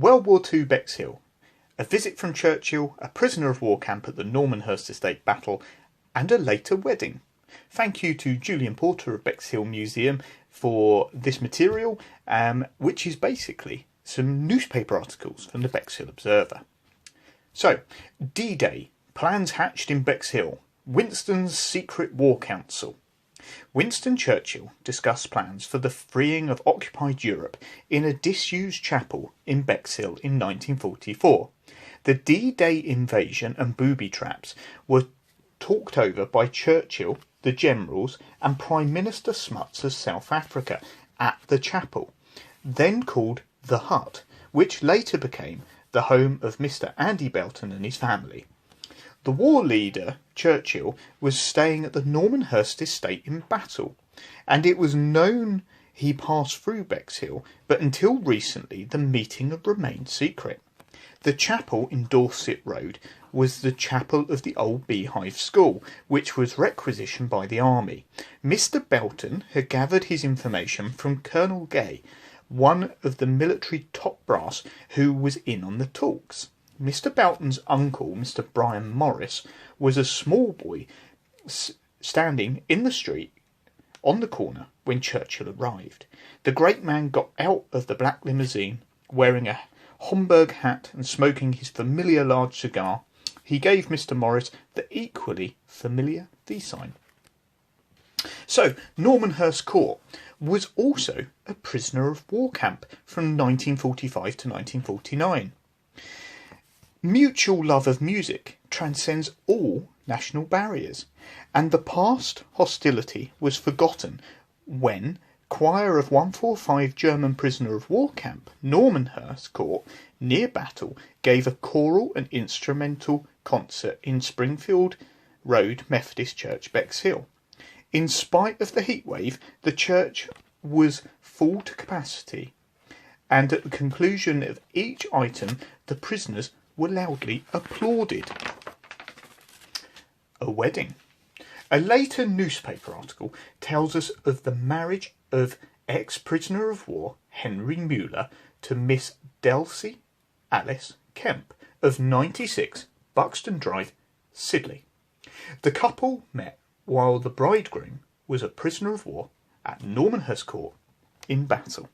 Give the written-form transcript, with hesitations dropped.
World War II Bexhill, a visit from Churchill, a prisoner of war camp at the Normanhurst Estate battle, and a later wedding. Thank you to Julian Porter of Bexhill Museum for this material, which is basically some newspaper articles from the Bexhill Observer. So, D-Day, plans hatched in Bexhill, Winston's secret war council. Winston Churchill discussed plans for the freeing of occupied Europe in a disused chapel in Bexhill in 1944. The D-Day invasion and booby traps were talked over by Churchill, the generals, and Prime Minister Smuts of South Africa at the chapel, then called the Hut, which later became the home of Mr. Andy Belton and his family. The war leader, Churchill, was staying at the Normanhurst Estate in Battle, and it was known he passed through Bexhill, but until recently the meeting had remained secret. The chapel in Dorset Road was the chapel of the old Beehive School, which was requisitioned by the army. Mr. Belton had gathered his information from Colonel Gay, one of the military top brass who was in on the talks. Mr. Belton's uncle, Mr. Brian Morris, was a small boy standing in the street on the corner when Churchill arrived. The great man got out of the black limousine, wearing a Homburg hat and smoking his familiar large cigar. He gave Mr. Morris the equally familiar V-sign. So, Normanhurst Court was also a prisoner of war camp from 1945 to 1949. Mutual love of music transcends all national barriers, and the past hostility was forgotten when choir of 145 German prisoner of war camp, Normanhurst Court, near Battle, gave a choral and instrumental concert in Springfield Road Methodist Church, Bexhill. In spite of the heatwave, the church was full to capacity, and at the conclusion of each item, the prisoners were loudly applauded. A wedding. A later newspaper article tells us of the marriage of ex-prisoner of war Henry Mueller to Miss Delcy Alice Kemp of 96 Buxton Drive, Sidley. The couple met while the bridegroom was a prisoner of war at Normanhurst Court in Battle.